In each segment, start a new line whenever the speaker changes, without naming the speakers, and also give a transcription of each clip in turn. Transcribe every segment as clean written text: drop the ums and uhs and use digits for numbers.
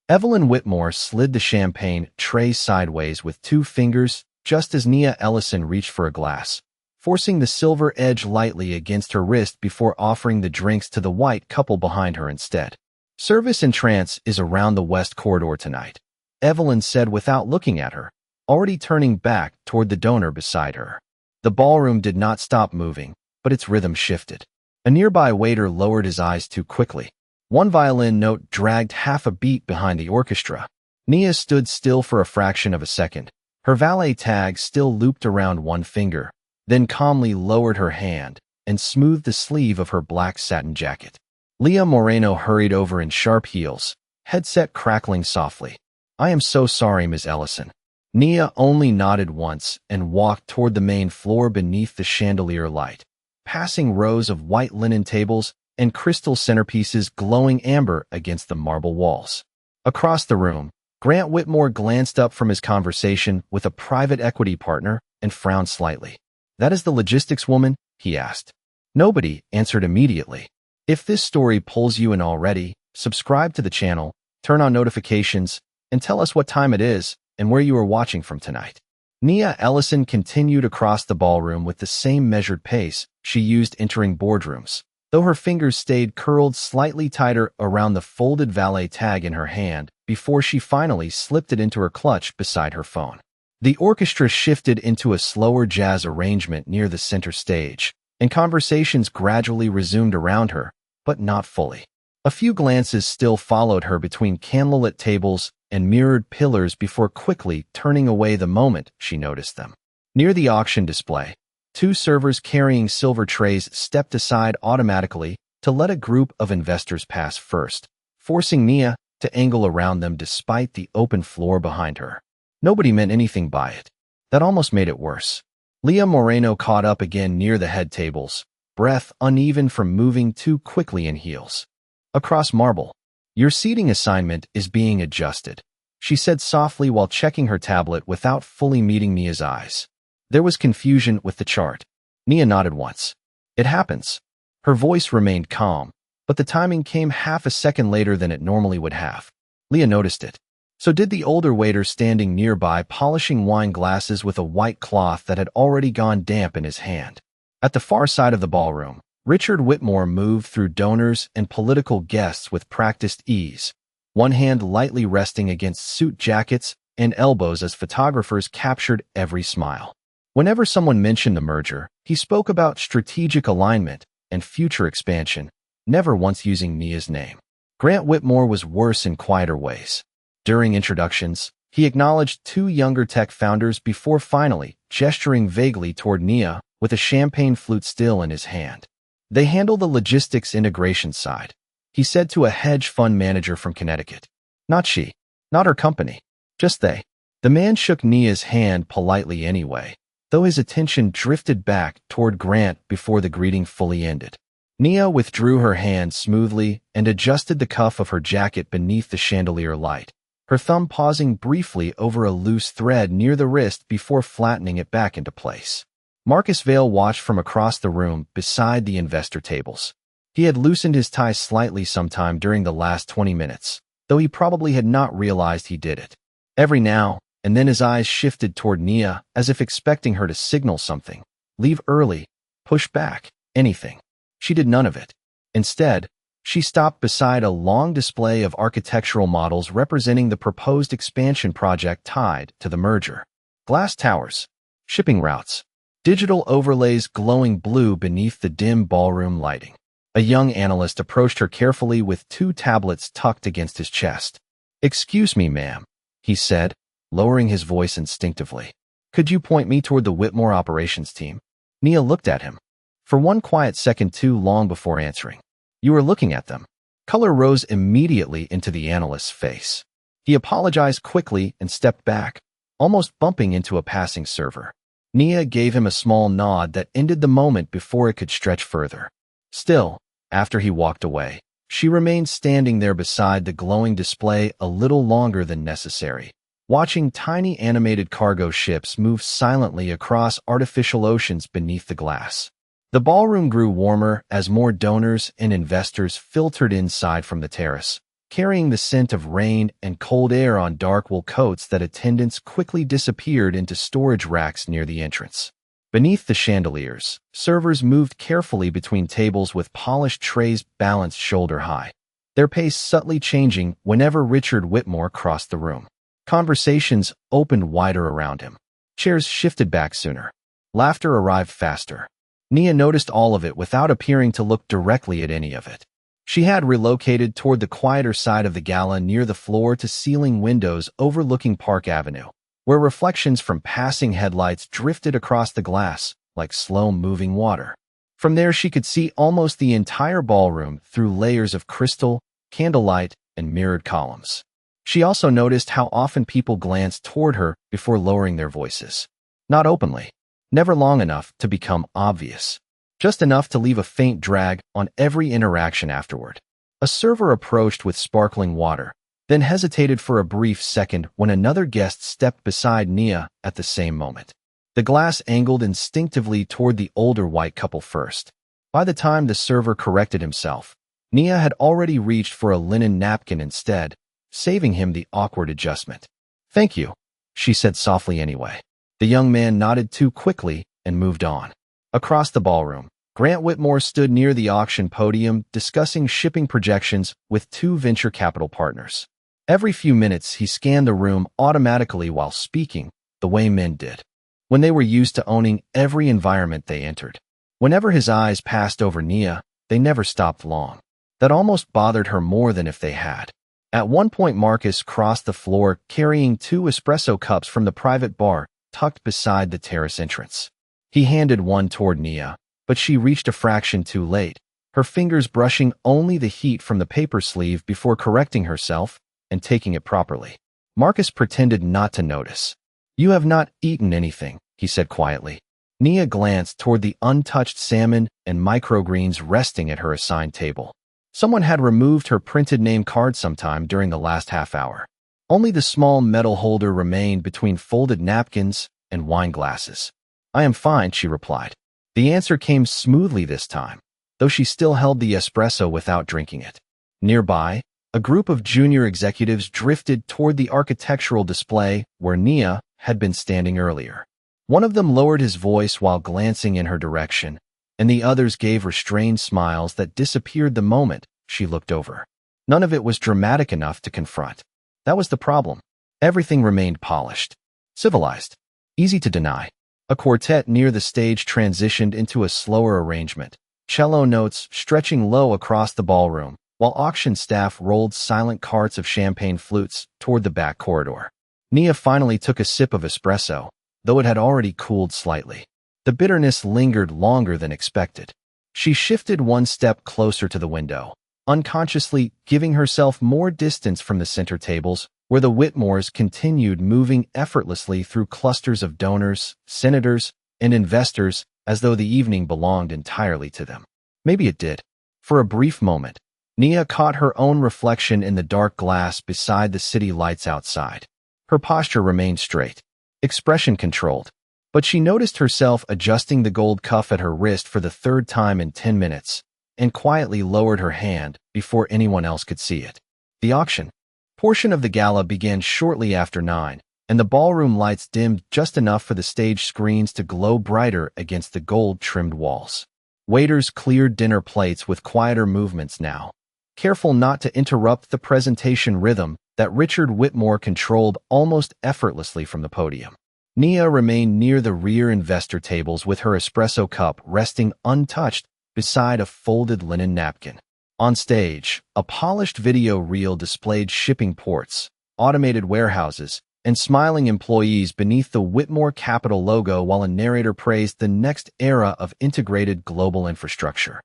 Evelyn Whitmore slid the champagne tray sideways with 2 fingers just as Nia Ellison reached for a glass, forcing the silver edge lightly against her wrist before offering the drinks to the white couple behind her instead. "Service and trance is around the west corridor tonight," Evelyn said without looking at her, already turning back toward the donor beside her. The ballroom did not stop moving, but its rhythm shifted. A nearby waiter lowered his eyes too quickly. One violin note dragged half a beat behind the orchestra. Nia stood still for a fraction of a second, her valet tag still looped around one finger, then calmly lowered her hand and smoothed the sleeve of her black satin jacket. Leah Moreno hurried over in sharp heels, headset crackling softly. "I am so sorry, Ms. Ellison." Nia only nodded once and walked toward the main floor beneath the chandelier light, passing rows of white linen tables and crystal centerpieces glowing amber against the marble walls. Across the room, Grant Whitmore glanced up from his conversation with a private equity partner and frowned slightly. "That is the logistics woman?" he asked. Nobody answered immediately. If this story pulls you in already, subscribe to the channel, turn on notifications, and tell us what time it is and where you are watching from tonight. Nia Ellison continued across the ballroom with the same measured pace she used entering boardrooms, though her fingers stayed curled slightly tighter around the folded valet tag in her hand before she finally slipped it into her clutch beside her phone. The orchestra shifted into a slower jazz arrangement near the center stage, and conversations gradually resumed around her, but not fully. A few glances still followed her between candlelit tables and mirrored pillars before quickly turning away the moment she noticed them. Near the auction display, 2 servers carrying silver trays stepped aside automatically to let a group of investors pass first, forcing Nia to angle around them despite the open floor behind her. Nobody meant anything by it. That almost made it worse. Leah Moreno caught up again near the head tables, breath uneven from moving too quickly in heels. Across marble, "Your seating assignment is being adjusted," she said softly while checking her tablet without fully meeting Nia's eyes. There was confusion with the chart. Nia nodded once. "It happens." Her voice remained calm, but the timing came half a second later than it normally would have. Leah noticed it. So did the older waiter standing nearby, polishing wine glasses with a white cloth that had already gone damp in his hand. At the far side of the ballroom, Richard Whitmore moved through donors and political guests with practiced ease, one hand lightly resting against suit jackets and elbows as photographers captured every smile. Whenever someone mentioned the merger, he spoke about strategic alignment and future expansion, never once using Nia's name. Grant Whitmore was worse in quieter ways. During introductions, he acknowledged 2 younger tech founders before finally gesturing vaguely toward Nia with a champagne flute still in his hand. "They handle the logistics integration side," he said to a hedge fund manager from Connecticut. "Not she. Not her company. Just they." The man shook Nia's hand politely anyway, though his attention drifted back toward Grant before the greeting fully ended. Nia withdrew her hand smoothly and adjusted the cuff of her jacket beneath the chandelier light, her thumb pausing briefly over a loose thread near the wrist before flattening it back into place. Marcus Vail watched from across the room beside the investor tables. He had loosened his tie slightly sometime during the last 20 minutes, though he probably had not realized he did it. Every now and then his eyes shifted toward Nia as if expecting her to signal something. Leave early, push back, anything. She did none of it. Instead, she stopped beside a long display of architectural models representing the proposed expansion project tied to the merger. Glass towers, shipping routes, digital overlays glowing blue beneath the dim ballroom lighting. A young analyst approached her carefully with 2 tablets tucked against his chest. "Excuse me, ma'am," he said, lowering his voice instinctively. "Could you point me toward the Whitmore operations team?" Nia looked at him. For one quiet second too long before answering. "You were looking at them." Color rose immediately into the analyst's face. He apologized quickly and stepped back, almost bumping into a passing server. Nia gave him a small nod that ended the moment before it could stretch further. Still, after he walked away, she remained standing there beside the glowing display a little longer than necessary, watching tiny animated cargo ships move silently across artificial oceans beneath the glass. The ballroom grew warmer as more donors and investors filtered inside from the terrace, carrying the scent of rain and cold air on dark wool coats that attendants quickly disappeared into storage racks near the entrance. Beneath the chandeliers, servers moved carefully between tables with polished trays balanced shoulder-high, their pace subtly changing whenever Richard Whitmore crossed the room. Conversations opened wider around him. Chairs shifted back sooner. Laughter arrived faster. Nia noticed all of it without appearing to look directly at any of it. She had relocated toward the quieter side of the gala near the floor-to-ceiling windows overlooking Park Avenue, where reflections from passing headlights drifted across the glass like slow-moving water. From there she could see almost the entire ballroom through layers of crystal, candlelight, and mirrored columns. She also noticed how often people glanced toward her before lowering their voices. Not openly, never long enough to become obvious, just enough to leave a faint drag on every interaction afterward. A server approached with sparkling water, then hesitated for a brief second when another guest stepped beside Nia at the same moment. The glass angled instinctively toward the older white couple first. By the time the server corrected himself, Nia had already reached for a linen napkin instead, saving him the awkward adjustment. "Thank you," she said softly anyway. The young man nodded too quickly and moved on. Across the ballroom, Grant Whitmore stood near the auction podium discussing shipping projections with two venture capital partners. Every few minutes he scanned the room automatically while speaking, the way men did, when they were used to owning every environment they entered. Whenever his eyes passed over Nia, they never stopped long. That almost bothered her more than if they had. At one point Marcus crossed the floor carrying 2 espresso cups from the private bar tucked beside the terrace entrance. He handed one toward Nia, but she reached a fraction too late, her fingers brushing only the heat from the paper sleeve before correcting herself and taking it properly. Marcus pretended not to notice. "You have not eaten anything," he said quietly. Nia glanced toward the untouched salmon and microgreens resting at her assigned table. Someone had removed her printed name card sometime during the last half hour. Only the small metal holder remained between folded napkins and wine glasses. "I am fine," she replied. The answer came smoothly this time, though she still held the espresso without drinking it. Nearby, a group of junior executives drifted toward the architectural display where Nia had been standing earlier. One of them lowered his voice while glancing in her direction, and the others gave restrained smiles that disappeared the moment she looked over. None of it was dramatic enough to confront. That was the problem. Everything remained polished, civilized, easy to deny. A quartet near the stage transitioned into a slower arrangement, cello notes stretching low across the ballroom, while auction staff rolled silent carts of champagne flutes toward the back corridor. Nia finally took a sip of espresso, though it had already cooled slightly. The bitterness lingered longer than expected. She shifted one step closer to the window, unconsciously giving herself more distance from the center tables, where the Whitmores continued moving effortlessly through clusters of donors, senators, and investors as though the evening belonged entirely to them. Maybe it did. For a brief moment, Nia caught her own reflection in the dark glass beside the city lights outside. Her posture remained straight, expression controlled, but she noticed herself adjusting the gold cuff at her wrist for the 3rd time in 10 minutes, and quietly lowered her hand before anyone else could see it. The auction portion of the gala began shortly after 9, and the ballroom lights dimmed just enough for the stage screens to glow brighter against the gold-trimmed walls. Waiters cleared dinner plates with quieter movements now, careful not to interrupt the presentation rhythm that Richard Whitmore controlled almost effortlessly from the podium. Nia remained near the rear investor tables with her espresso cup resting untouched beside a folded linen napkin. On stage, a polished video reel displayed shipping ports, automated warehouses, and smiling employees beneath the Whitmore Capital logo while a narrator praised the next era of integrated global infrastructure.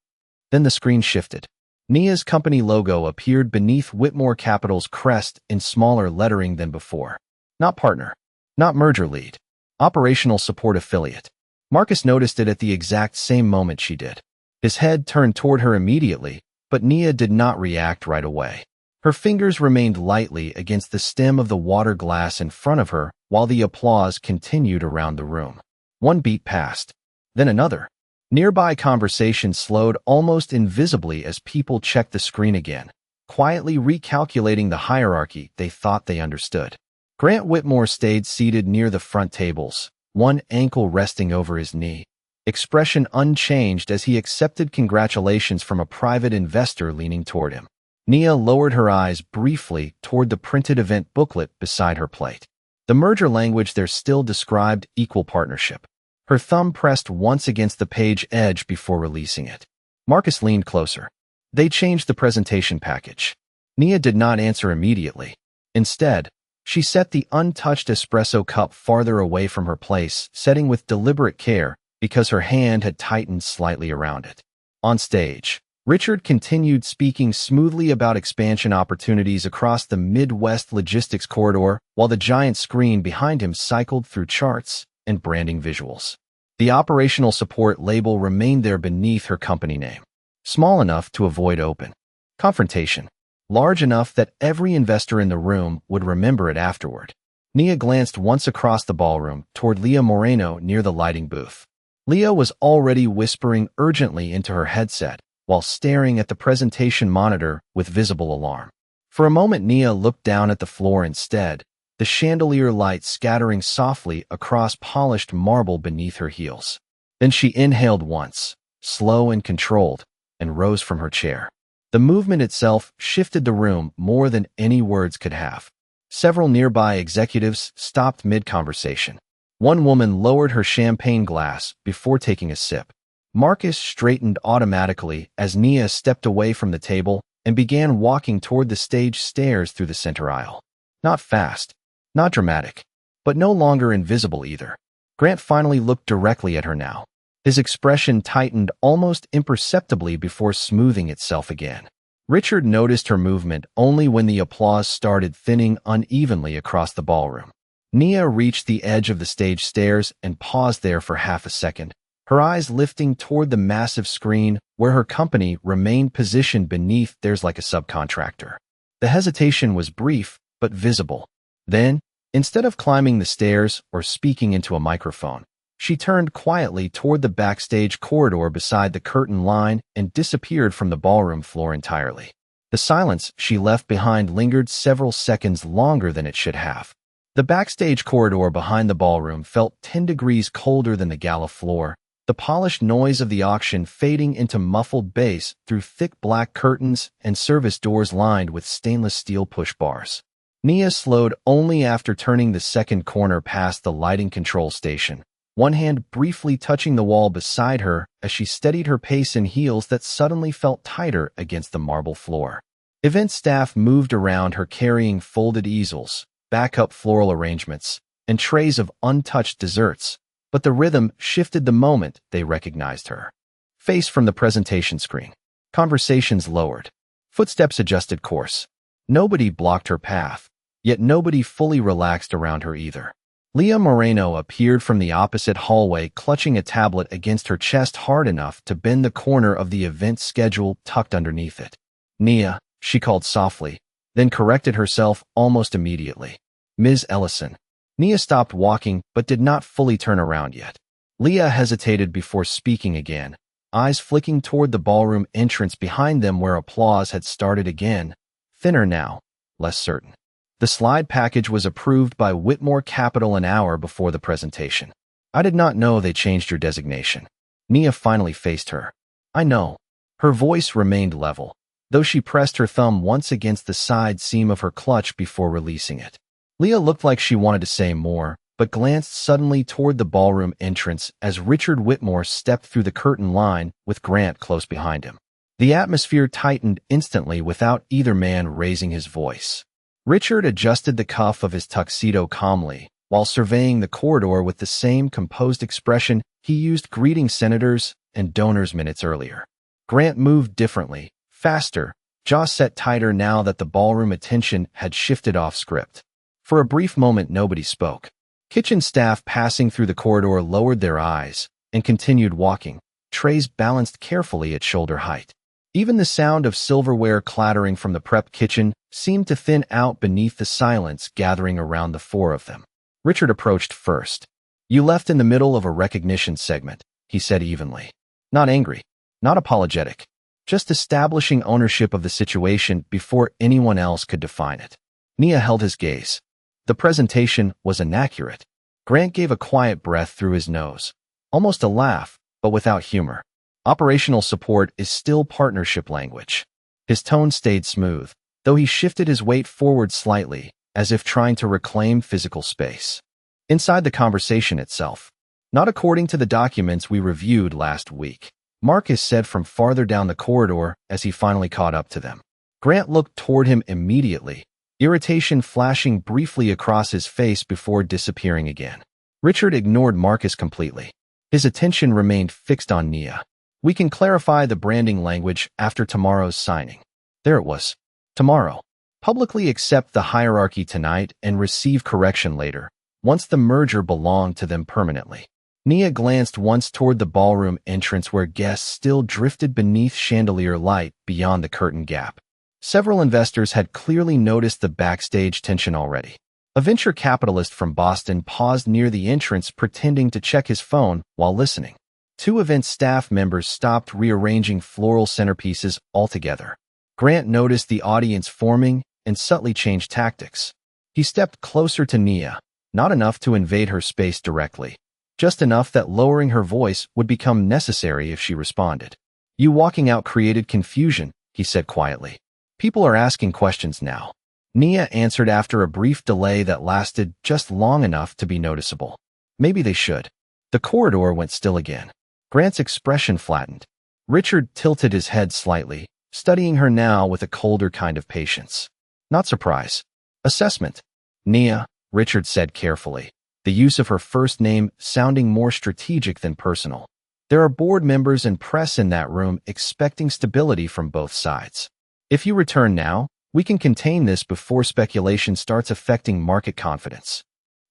Then the screen shifted. Nia's company logo appeared beneath Whitmore Capital's crest in smaller lettering than before. Not partner. Not merger lead. Operational support affiliate. Marcus noticed it at the exact same moment she did. His head turned toward her immediately, but Nia did not react right away. Her fingers remained lightly against the stem of the water glass in front of her while the applause continued around the room. One beat passed, then another. Nearby conversation slowed almost invisibly as people checked the screen again, quietly recalculating the hierarchy they thought they understood. Grant Whitmore stayed seated near the front tables, one ankle resting over his knee, expression unchanged as he accepted congratulations from a private investor leaning toward him. Nia lowered her eyes briefly toward the printed event booklet beside her plate. The merger language there still described equal partnership. Her thumb pressed once against the page edge before releasing it. Marcus leaned closer. They changed the presentation package. Nia did not answer immediately. Instead, she set the untouched espresso cup farther away from her place, setting with deliberate care because her hand had tightened slightly around it. On stage, Richard continued speaking smoothly about expansion opportunities across the Midwest logistics corridor while the giant screen behind him cycled through charts and branding visuals. The operational support label remained there beneath her company name, small enough to avoid open confrontation, large enough that every investor in the room would remember it afterward. Nia glanced once across the ballroom toward Leah Moreno near the lighting booth. Leah was already whispering urgently into her headset while staring at the presentation monitor with visible alarm. For a moment, Nia looked down at the floor instead, the chandelier light scattering softly across polished marble beneath her heels. Then she inhaled once, slow and controlled, and rose from her chair. The movement itself shifted the room more than any words could have. Several nearby executives stopped mid-conversation. One woman lowered her champagne glass before taking a sip. Marcus straightened automatically as Nia stepped away from the table and began walking toward the stage stairs through the center aisle. Not fast, not dramatic, but no longer invisible either. Grant finally looked directly at her now. His expression tightened almost imperceptibly before smoothing itself again. Richard noticed her movement only when the applause started thinning unevenly across the ballroom. Nia reached the edge of the stage stairs and paused there for half a second, her eyes lifting toward the massive screen where her company remained positioned beneath theirs like a subcontractor. The hesitation was brief but visible. Then, instead of climbing the stairs or speaking into a microphone, she turned quietly toward the backstage corridor beside the curtain line and disappeared from the ballroom floor entirely. The silence she left behind lingered several seconds longer than it should have. The backstage corridor behind the ballroom felt 10 degrees colder than the gala floor, the polished noise of the auction fading into muffled bass through thick black curtains and service doors lined with stainless steel push bars. Nia slowed only after turning the second corner past the lighting control station, one hand briefly touching the wall beside her as she steadied her pace in heels that suddenly felt tighter against the marble floor. Event staff moved around her carrying folded easels, backup floral arrangements, and trays of untouched desserts, but the rhythm shifted the moment they recognized her. Face from the presentation screen. Conversations lowered. Footsteps adjusted course. Nobody blocked her path, yet nobody fully relaxed around her either. Leah Moreno appeared from the opposite hallway, clutching a tablet against her chest hard enough to bend the corner of the event schedule tucked underneath it. "Nia," she called softly, then corrected herself almost immediately. "Ms. Ellison." Nia stopped walking but did not fully turn around yet. Leah hesitated before speaking again, eyes flicking toward the ballroom entrance behind them where applause had started again, thinner now, less certain. The slide package was approved by Whitmore Capital an hour before the presentation. "I did not know they changed your designation." Nia finally faced her. "I know." Her voice remained level, though she pressed her thumb once against the side seam of her clutch before releasing it. Leah looked like she wanted to say more, but glanced suddenly toward the ballroom entrance as Richard Whitmore stepped through the curtain line with Grant close behind him. The atmosphere tightened instantly without either man raising his voice. Richard adjusted the cuff of his tuxedo calmly, while surveying the corridor with the same composed expression he used greeting senators and donors minutes earlier. Grant moved differently, faster, jaw set tighter now that the ballroom attention had shifted off script. For a brief moment, nobody spoke. Kitchen staff passing through the corridor lowered their eyes and continued walking, trays balanced carefully at shoulder height. Even the sound of silverware clattering from the prep kitchen seemed to thin out beneath the silence gathering around the four of them. Richard approached first. "You left in the middle of a recognition segment," he said evenly. Not angry, not apologetic, just establishing ownership of the situation before anyone else could define it. Nia held his gaze. The presentation was inaccurate. Grant gave a quiet breath through his nose. Almost a laugh, but without humor. Operational support is still partnership language. His tone stayed smooth, though he shifted his weight forward slightly, as if trying to reclaim physical space. Inside the conversation itself, not according to the documents we reviewed last week, Marcus said from farther down the corridor as he finally caught up to them. Grant looked toward him immediately, irritation flashing briefly across his face before disappearing again. Richard ignored Marcus completely. His attention remained fixed on Nia. We can clarify the branding language after tomorrow's signing. There it was. Tomorrow. Publicly accept the hierarchy tonight and receive correction later, once the merger belonged to them permanently. Nia glanced once toward the ballroom entrance where guests still drifted beneath chandelier light beyond the curtain gap. Several investors had clearly noticed the backstage tension already. A venture capitalist from Boston paused near the entrance pretending to check his phone while listening. 2 event staff members stopped rearranging floral centerpieces altogether. Grant noticed the audience forming and subtly changed tactics. He stepped closer to Nia, not enough to invade her space directly, just enough that lowering her voice would become necessary if she responded. You walking out created confusion, he said quietly. People are asking questions now. Nia answered after a brief delay that lasted just long enough to be noticeable. Maybe they should. The corridor went still again. Grant's expression flattened. Richard tilted his head slightly, studying her now with a colder kind of patience. Not surprise. Assessment. Nia, Richard said carefully, the use of her first name sounding more strategic than personal. There are board members and press in that room expecting stability from both sides. If you return now, we can contain this before speculation starts affecting market confidence.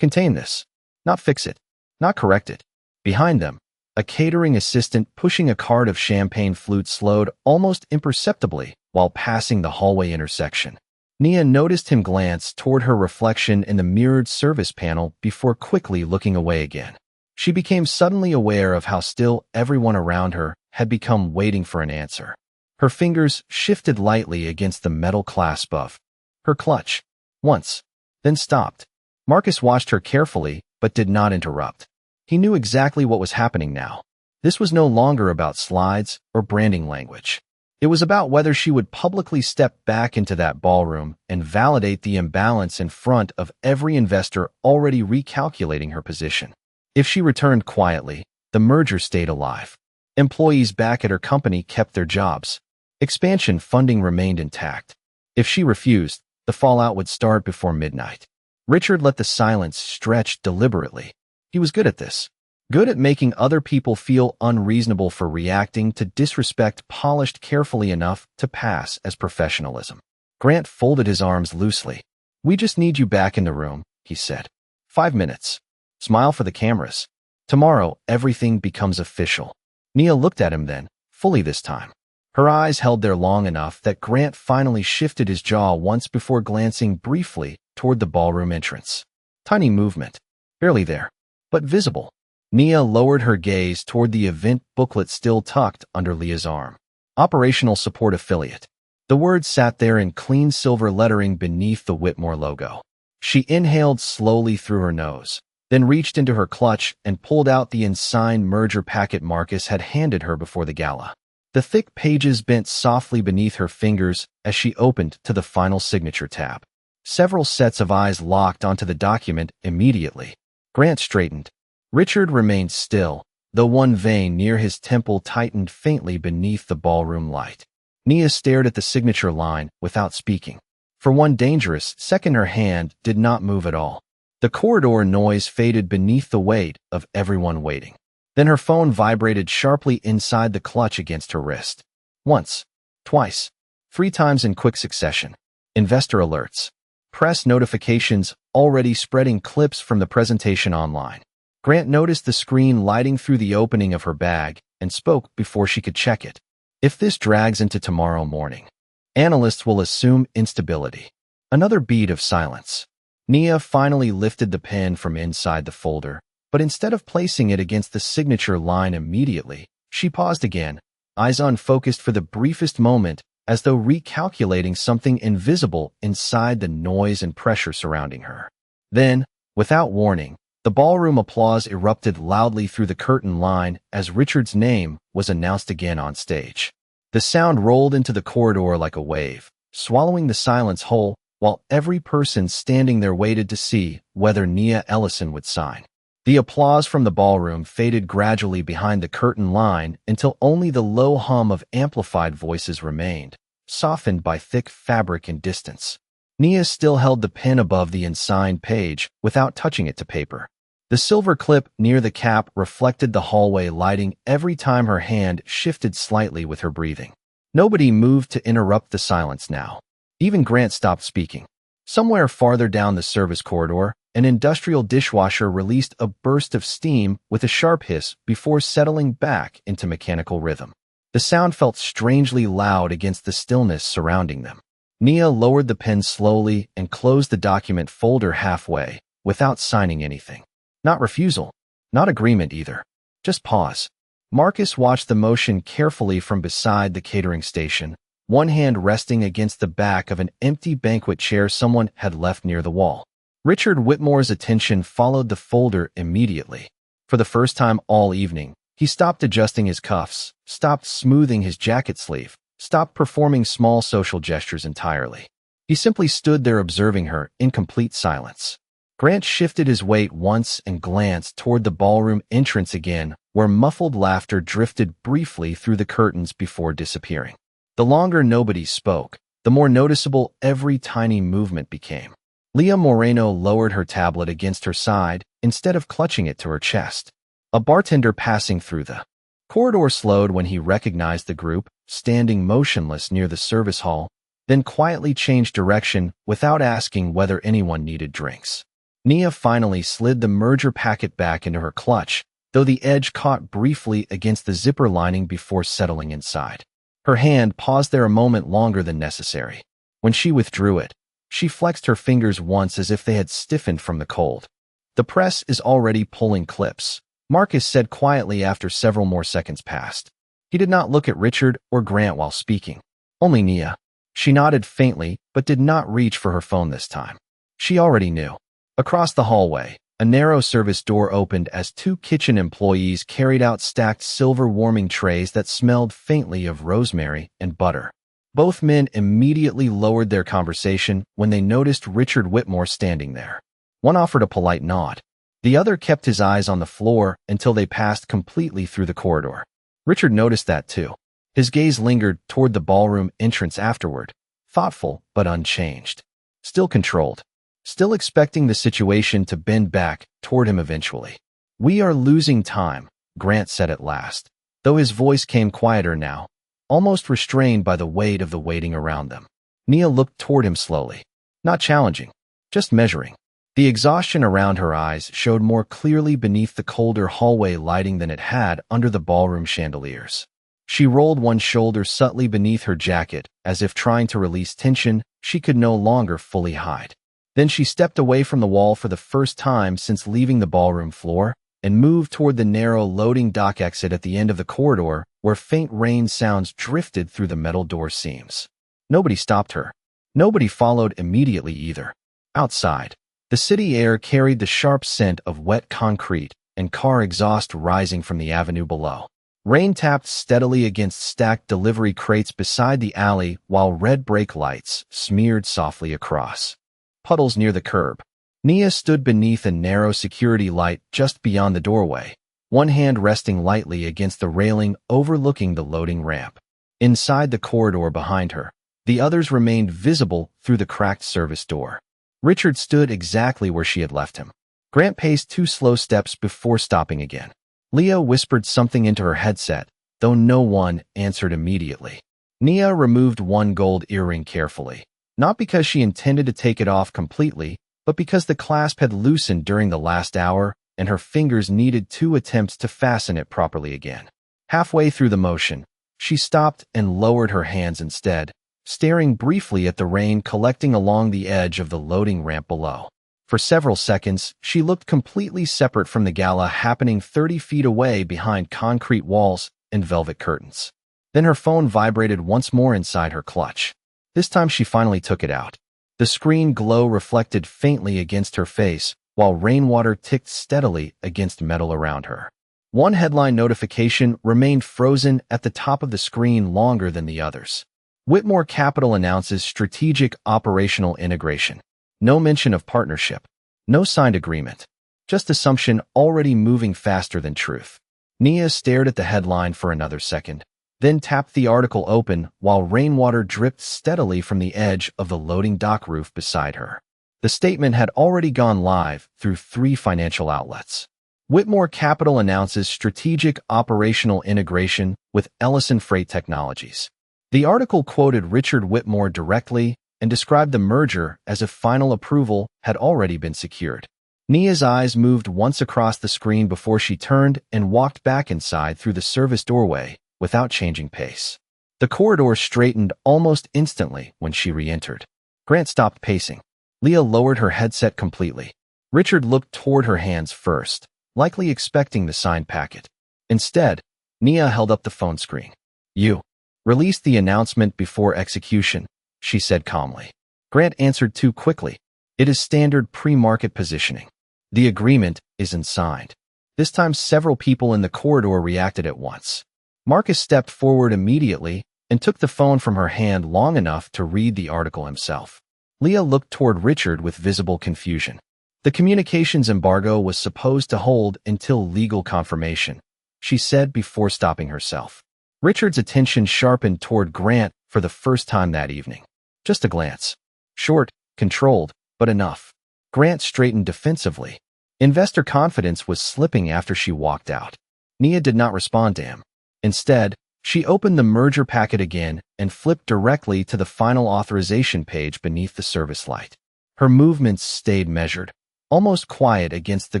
Contain this. Not fix it. Not correct it. Behind them, a catering assistant pushing a cart of champagne flute slowed almost imperceptibly while passing the hallway intersection. Nia noticed him glance toward her reflection in the mirrored service panel before quickly looking away again. She became suddenly aware of how still everyone around her had become waiting for an answer. Her fingers shifted lightly against the metal clasp of her clutch. Once, then stopped. Marcus watched her carefully, but did not interrupt. He knew exactly what was happening now. This was no longer about slides or branding language. It was about whether she would publicly step back into that ballroom and validate the imbalance in front of every investor already recalculating her position. If she returned quietly, the merger stayed alive. Employees back at her company kept their jobs. Expansion funding remained intact. If she refused, the fallout would start before midnight. Richard let the silence stretch deliberately. He was good at this. Good at making other people feel unreasonable for reacting to disrespect polished carefully enough to pass as professionalism. Grant folded his arms loosely. We just need you back in the room, he said. 5 minutes. Smile for the cameras. Tomorrow, everything becomes official. Nia looked at him then, fully this time. Her eyes held there long enough that Grant finally shifted his jaw once before glancing briefly toward the ballroom entrance. Tiny movement. Barely there, but visible. Nia lowered her gaze toward the event booklet still tucked under Leah's arm. Operational Support Affiliate. The words sat there in clean silver lettering beneath the Whitmore logo. She inhaled slowly through her nose, then reached into her clutch and pulled out the unsigned merger packet Marcus had handed her before the gala. The thick pages bent softly beneath her fingers as she opened to the final signature tab. Several sets of eyes locked onto the document immediately. Grant straightened. Richard remained still, though one vein near his temple tightened faintly beneath the ballroom light. Nia stared at the signature line without speaking. For one dangerous second her hand did not move at all. The corridor noise faded beneath the weight of everyone waiting. Then her phone vibrated sharply inside the clutch against her wrist. Once, twice, 3 times in quick succession. Investor alerts. Press notifications already spreading clips from the presentation online. Grant noticed the screen lighting through the opening of her bag and spoke before she could check it. If this drags into tomorrow morning, analysts will assume instability. Another beat of silence. Nia finally lifted the pen from inside the folder, but instead of placing it against the signature line immediately, she paused again, eyes unfocused for the briefest moment, as though recalculating something invisible inside the noise and pressure surrounding her. Then, without warning, the ballroom applause erupted loudly through the curtain line as Richard's name was announced again on stage. The sound rolled into the corridor like a wave, swallowing the silence whole, while every person standing there waited to see whether Nia Ellison would sign. The applause from the ballroom faded gradually behind the curtain line until only the low hum of amplified voices remained, softened by thick fabric and distance. Nia still held the pen above the unsigned page without touching it to paper. The silver clip near the cap reflected the hallway lighting every time her hand shifted slightly with her breathing. Nobody moved to interrupt the silence now. Even Grant stopped speaking. Somewhere farther down the service corridor, an industrial dishwasher released a burst of steam with a sharp hiss before settling back into mechanical rhythm. The sound felt strangely loud against the stillness surrounding them. Nia lowered the pen slowly and closed the document folder halfway, without signing anything. Not refusal, not agreement either. Just pause. Marcus watched the motion carefully from beside the catering station, one hand resting against the back of an empty banquet chair someone had left near the wall. Richard Whitmore's attention followed the folder immediately. For the first time all evening, he stopped adjusting his cuffs, stopped smoothing his jacket sleeve, stopped performing small social gestures entirely. He simply stood there observing her in complete silence. Grant shifted his weight once and glanced toward the ballroom entrance again, where muffled laughter drifted briefly through the curtains before disappearing. The longer nobody spoke, the more noticeable every tiny movement became. Leah Moreno lowered her tablet against her side instead of clutching it to her chest. A bartender passing through the corridor slowed when he recognized the group, standing motionless near the service hall, then quietly changed direction without asking whether anyone needed drinks. Nia finally slid the merger packet back into her clutch, though the edge caught briefly against the zipper lining before settling inside. Her hand paused there a moment longer than necessary. When she withdrew it, she flexed her fingers once as if they had stiffened from the cold. "The press is already pulling clips," Marcus said quietly after several more seconds passed. He did not look at Richard or Grant while speaking. Only Nia. She nodded faintly, but did not reach for her phone this time. She already knew. Across the hallway, a narrow service door opened as two kitchen employees carried out stacked silver warming trays that smelled faintly of rosemary and butter. Both men immediately lowered their conversation when they noticed Richard Whitmore standing there. One offered a polite nod. The other kept his eyes on the floor until they passed completely through the corridor. Richard noticed that too. His gaze lingered toward the ballroom entrance afterward, thoughtful but unchanged. Still controlled. Still expecting the situation to bend back toward him eventually. "We are losing time," Grant said at last, though his voice came quieter now, almost restrained by the weight of the waiting around them. Nia looked toward him slowly. Not challenging, just measuring. The exhaustion around her eyes showed more clearly beneath the colder hallway lighting than it had under the ballroom chandeliers. She rolled one shoulder subtly beneath her jacket, as if trying to release tension she could no longer fully hide. Then she stepped away from the wall for the first time since leaving the ballroom floor and moved toward the narrow loading dock exit at the end of the corridor where faint rain sounds drifted through the metal door seams. Nobody stopped her. Nobody followed immediately either. Outside, the city air carried the sharp scent of wet concrete and car exhaust rising from the avenue below. Rain tapped steadily against stacked delivery crates beside the alley while red brake lights smeared softly across. Puddles near the curb. Nia stood beneath a narrow security light just beyond the doorway, one hand resting lightly against the railing overlooking the loading ramp. Inside the corridor behind her, the others remained visible through the cracked service door. Richard stood exactly where she had left him. Grant paced 2 slow steps before stopping again. Leah whispered something into her headset, though no one answered immediately. Nia removed one gold earring carefully. Not because she intended to take it off completely, but because the clasp had loosened during the last hour and her fingers needed 2 attempts to fasten it properly again. Halfway through the motion, she stopped and lowered her hands instead, staring briefly at the rain collecting along the edge of the loading ramp below. For several seconds, she looked completely separate from the gala happening 30 feet away behind concrete walls and velvet curtains. Then her phone vibrated once more inside her clutch. This time she finally took it out. The screen glow reflected faintly against her face, while rainwater ticked steadily against metal around her. One headline notification remained frozen at the top of the screen longer than the others. Whitmore Capital announces strategic operational integration. No mention of partnership. No signed agreement. Just assumption already moving faster than truth. Nia stared at the headline for another second, then tapped the article open while rainwater dripped steadily from the edge of the loading dock roof beside her. The statement had already gone live through 3 financial outlets. Whitmore Capital announces strategic operational integration with Ellison Freight Technologies. The article quoted Richard Whitmore directly and described the merger as if final approval had already been secured. Nia's eyes moved once across the screen before she turned and walked back inside through the service doorway without changing pace. The corridor straightened almost instantly when she re-entered. Grant stopped pacing. Leah lowered her headset completely. Richard looked toward her hands first, likely expecting the signed packet. Instead, Nia held up the phone screen. "You released the announcement before execution," she said calmly. Grant answered too quickly. "It is standard pre-market positioning. The agreement isn't signed." This time several people in the corridor reacted at once. Marcus stepped forward immediately and took the phone from her hand long enough to read the article himself. Leah looked toward Richard with visible confusion. The communications embargo was supposed to hold until legal confirmation, she said before stopping herself. Richard's attention sharpened toward Grant for the first time that evening. Just a glance. Short, controlled, but enough. Grant straightened defensively. Investor confidence was slipping after she walked out. Nia did not respond to him. Instead, she opened the merger packet again and flipped directly to the final authorization page beneath the service light. Her movements stayed measured, almost quiet against the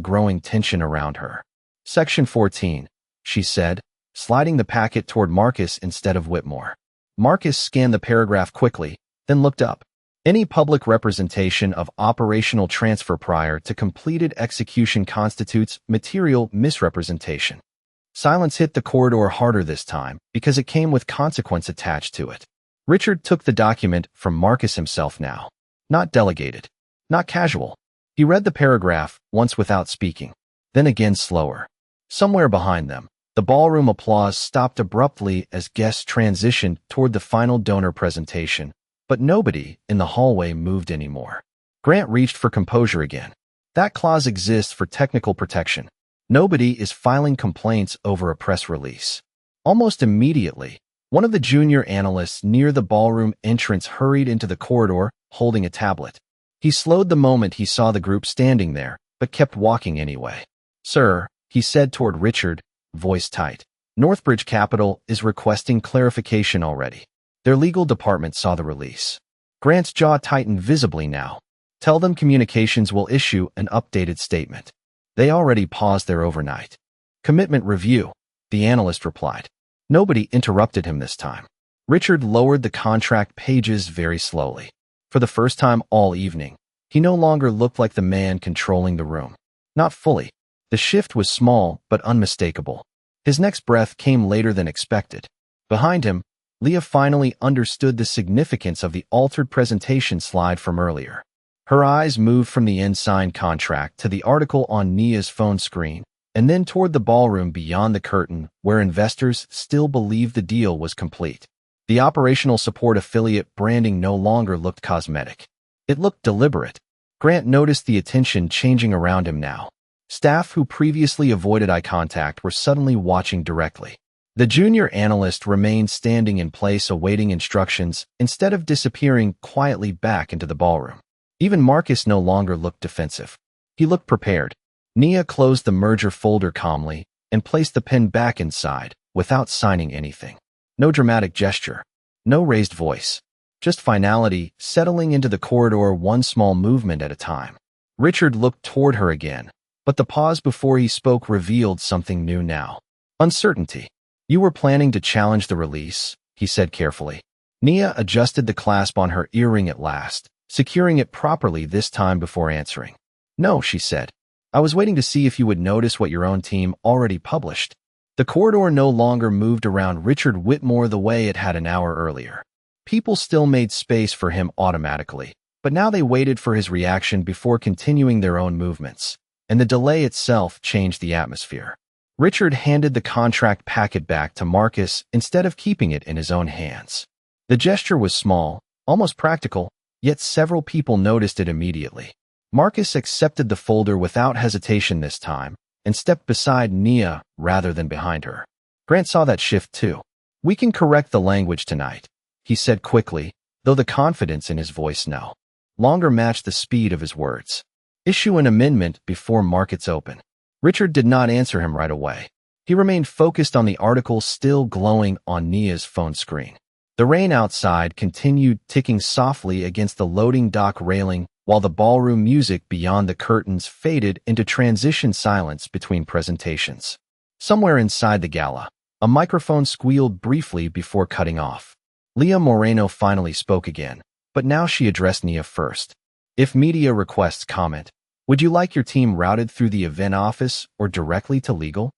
growing tension around her. "Section 14, she said, sliding the packet toward Marcus instead of Whitmore. Marcus scanned the paragraph quickly, then looked up. "Any public representation of operational transfer prior to completed execution constitutes material misrepresentation." Silence hit the corridor harder this time because it came with consequence attached to it. Richard took the document from Marcus himself now. Not delegated. Not casual. He read the paragraph once without speaking, then again slower. Somewhere behind them, the ballroom applause stopped abruptly as guests transitioned toward the final donor presentation, but nobody in the hallway moved anymore. Grant reached for composure again. That clause exists for technical protection. Nobody is filing complaints over a press release. Almost immediately, one of the junior analysts near the ballroom entrance hurried into the corridor, holding a tablet. He slowed the moment he saw the group standing there, but kept walking anyway. "Sir," he said toward Richard, voice tight. "Northbridge Capital is requesting clarification already. Their legal department saw the release." Grant's jaw tightened visibly now. "Tell them communications will issue an updated statement. They already paused their overnight commitment review," the analyst replied. Nobody interrupted him this time. Richard lowered the contract pages very slowly. For the first time all evening, he no longer looked like the man controlling the room. Not fully. The shift was small but unmistakable. His next breath came later than expected. Behind him, Leah finally understood the significance of the altered presentation slide from earlier. Her eyes moved from the unsigned contract to the article on Nia's phone screen, and then toward the ballroom beyond the curtain where investors still believed the deal was complete. The operational support affiliate branding no longer looked cosmetic. It looked deliberate. Grant noticed the attention changing around him now. Staff who previously avoided eye contact were suddenly watching directly. The junior analyst remained standing in place awaiting instructions instead of disappearing quietly back into the ballroom. Even Marcus no longer looked defensive. He looked prepared. Nia closed the merger folder calmly and placed the pen back inside without signing anything. No dramatic gesture. No raised voice. Just finality settling into the corridor one small movement at a time. Richard looked toward her again, but the pause before he spoke revealed something new now. Uncertainty. "You were planning to challenge the release," he said carefully. Nia adjusted the clasp on her earring at last, securing it properly this time before answering. "No," she said. "I was waiting to see if you would notice what your own team already published." The The corridor no longer moved around Richard Whitmore the way it had an hour earlier. People still made space for him automatically, but now they waited for his reaction before continuing their own movements, and the delay itself changed the atmosphere. Richard handed the contract packet back to Marcus instead of keeping it in his own hands. The gesture was small, almost practical, yet several people noticed it immediately. Marcus accepted the folder without hesitation this time and stepped beside Nia rather than behind her. Grant saw that shift too. "We can correct the language tonight," he said quickly, though the confidence in his voice no longer matched the speed of his words. "Issue an amendment before markets open." Richard did not answer him right away. He remained focused on the article still glowing on Nia's phone screen. The rain outside continued ticking softly against the loading dock railing while the ballroom music beyond the curtains faded into transition silence between presentations. Somewhere inside the gala, a microphone squealed briefly before cutting off. Leah Moreno finally spoke again, but now she addressed Nia first. "If media requests comment, would you like your team routed through the event office or directly to legal?"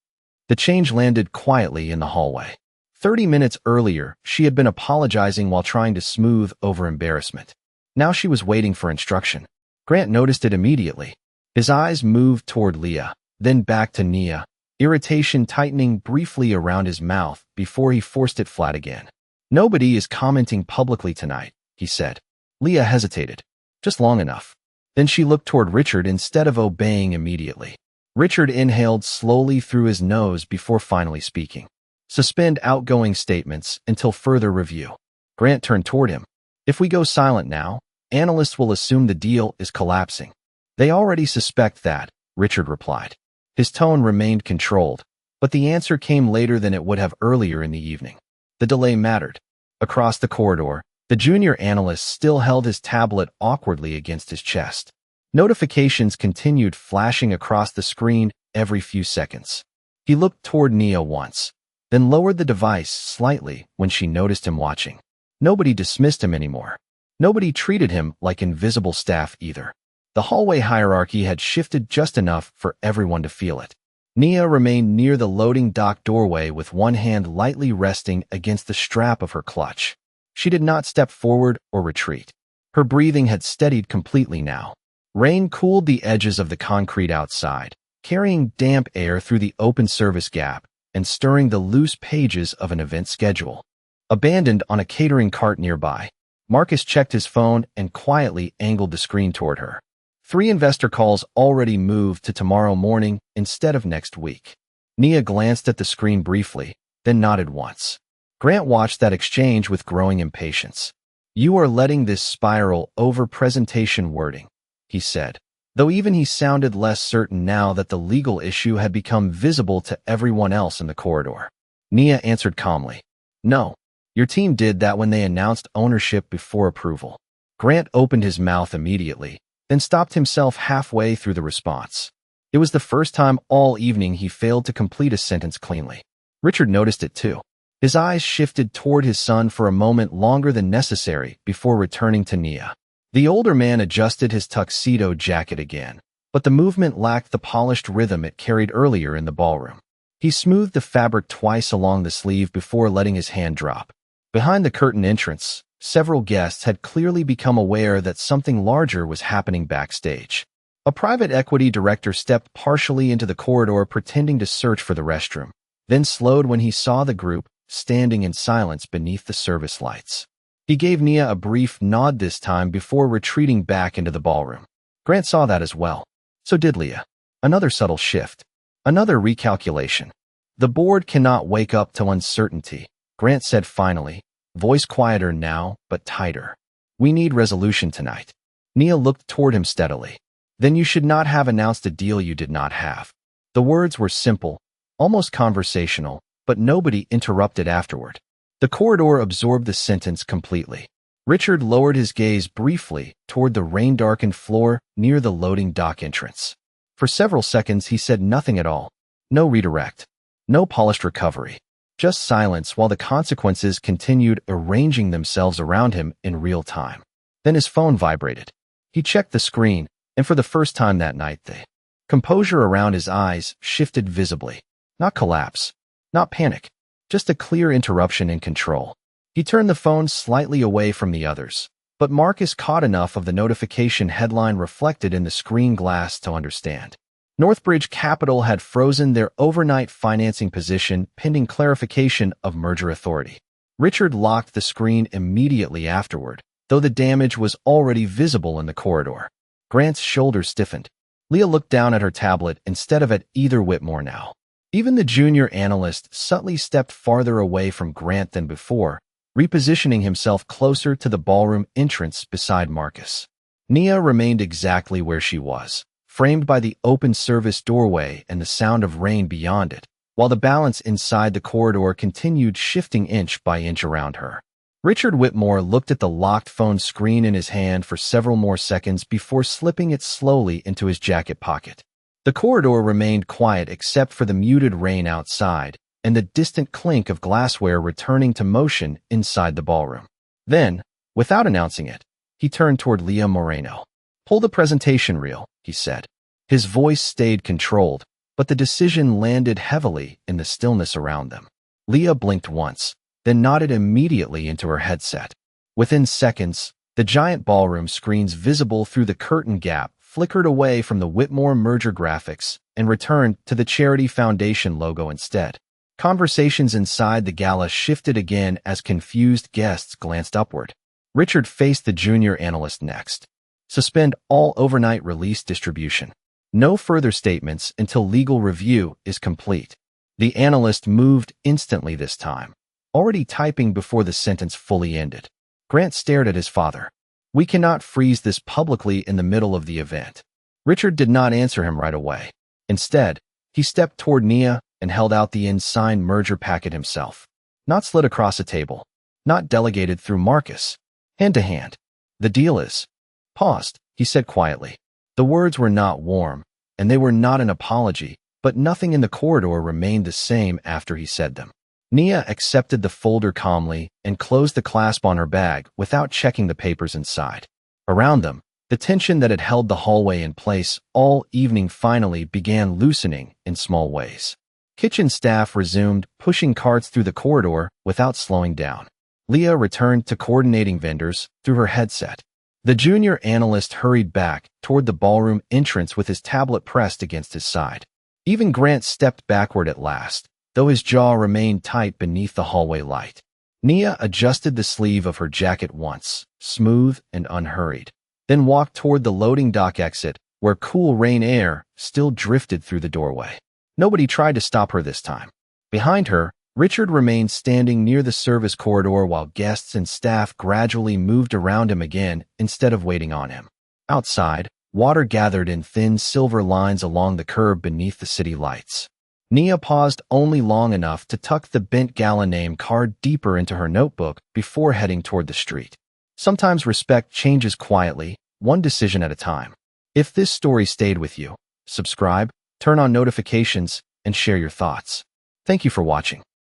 The change landed quietly in the hallway. 30 minutes earlier, she had been apologizing while trying to smooth over embarrassment. Now she was waiting for instruction. Grant noticed it immediately. His eyes moved toward Leah, then back to Nia, irritation tightening briefly around his mouth before he forced it flat again. "Nobody is commenting publicly tonight," he said. Leah hesitated. Just long enough. Then she looked toward Richard instead of obeying immediately. Richard inhaled slowly through his nose before finally speaking. "Suspend outgoing statements until further review." Grant turned toward him. "If we go silent now, analysts will assume the deal is collapsing." "They already suspect that," Richard replied. His tone remained controlled, but the answer came later than it would have earlier in the evening. The delay mattered. Across the corridor, the junior analyst still held his tablet awkwardly against his chest. Notifications continued flashing across the screen every few seconds. He looked toward Nia once, then lowered the device slightly when she noticed him watching. Nobody dismissed him anymore. Nobody treated him like invisible staff either. The hallway hierarchy had shifted just enough for everyone to feel it. Nia remained near the loading dock doorway with one hand lightly resting against the strap of her clutch. She did not step forward or retreat. Her breathing had steadied completely now. Rain cooled the edges of the concrete outside, carrying damp air through the open service gap and stirring the loose pages of an event schedule. Abandoned on a catering cart nearby, Marcus checked his phone and quietly angled the screen toward her. 3 investor calls already moved to tomorrow morning instead of next week. Nia glanced at the screen briefly, then nodded once. Grant watched that exchange with growing impatience. "You are letting this spiral over presentation wording," he said, though even he sounded less certain now that the legal issue had become visible to everyone else in the corridor. Nia answered calmly, "No. Your team did that when they announced ownership before approval." Grant opened his mouth immediately, then stopped himself halfway through the response. It was the first time all evening he failed to complete a sentence cleanly. Richard noticed it too. His eyes shifted toward his son for a moment longer than necessary before returning to Nia. The older man adjusted his tuxedo jacket again, but the movement lacked the polished rhythm it carried earlier in the ballroom. He smoothed the fabric twice along the sleeve before letting his hand drop. Behind the curtain entrance, several guests had clearly become aware that something larger was happening backstage. A private equity director stepped partially into the corridor pretending to search for the restroom, then slowed when he saw the group standing in silence beneath the service lights. He gave Nia a brief nod this time before retreating back into the ballroom. Grant saw that as well. So did Leah. Another subtle shift. Another recalculation. "The board cannot wake up to uncertainty," Grant said finally, voice quieter now, but tighter. "We need resolution tonight." Nia looked toward him steadily. "Then you should not have announced a deal you did not have." The words were simple, almost conversational, but nobody interrupted afterward. The corridor absorbed the sentence completely. Richard lowered his gaze briefly toward the rain-darkened floor near the loading dock entrance. For several seconds he said nothing at all. No redirect. No polished recovery. Just silence while the consequences continued arranging themselves around him in real time. Then his phone vibrated. He checked the screen, and for the first time that night the composure around his eyes shifted visibly. Not collapse. Not panic, just a clear interruption in control. He turned the phone slightly away from the others, but Marcus caught enough of the notification headline reflected in the screen glass to understand. Northbridge Capital had frozen their overnight financing position pending clarification of merger authority. Richard locked the screen immediately afterward, though the damage was already visible in the corridor. Grant's shoulders stiffened. Leah looked down at her tablet instead of at either Whitmore now. Even the junior analyst subtly stepped farther away from Grant than before, repositioning himself closer to the ballroom entrance beside Marcus. Nia remained exactly where she was, framed by the open service doorway and the sound of rain beyond it, while the balance inside the corridor continued shifting inch by inch around her. Richard Whitmore looked at the locked phone screen in his hand for several more seconds before slipping it slowly into his jacket pocket. The corridor remained quiet except for the muted rain outside and the distant clink of glassware returning to motion inside the ballroom. Then, without announcing it, he turned toward Leah Moreno. "Pull the presentation reel," he said. His voice stayed controlled, but the decision landed heavily in the stillness around them. Leah blinked once, then nodded immediately into her headset. Within seconds, the giant ballroom screens visible through the curtain gap flickered away from the Whitmore merger graphics and returned to the Charity Foundation logo instead. Conversations inside the gala shifted again as confused guests glanced upward. Richard faced the junior analyst next. "Suspend all overnight release distribution. No further statements until legal review is complete." The analyst moved instantly this time, already typing before the sentence fully ended. Grant stared at his father. "We cannot freeze this publicly in the middle of the event." Richard did not answer him right away. Instead, he stepped toward Nia and held out the unsigned merger packet himself. Not slid across a table, not delegated through Marcus. Hand to hand. "The deal is..." Paused, he said quietly. The words were not warm, and they were not an apology, but nothing in the corridor remained the same after he said them. Nia accepted the folder calmly and closed the clasp on her bag without checking the papers inside. Around them, the tension that had held the hallway in place all evening finally began loosening in small ways. Kitchen staff resumed pushing carts through the corridor without slowing down. Leah returned to coordinating vendors through her headset. The junior analyst hurried back toward the ballroom entrance with his tablet pressed against his side. Even Grant stepped backward at last, though his jaw remained tight beneath the hallway light. Nia adjusted the sleeve of her jacket once, smooth and unhurried, then walked toward the loading dock exit where cool rain air still drifted through the doorway. Nobody tried to stop her this time. Behind her, Richard remained standing near the service corridor while guests and staff gradually moved around him again instead of waiting on him. Outside, water gathered in thin silver lines along the curb beneath the city lights. Nia paused only long enough to tuck the bent Gala name card deeper into her notebook before heading toward the street. Sometimes respect changes quietly, one decision at a time. If this story stayed with you, subscribe, turn on notifications, and share your thoughts. Thank you for watching.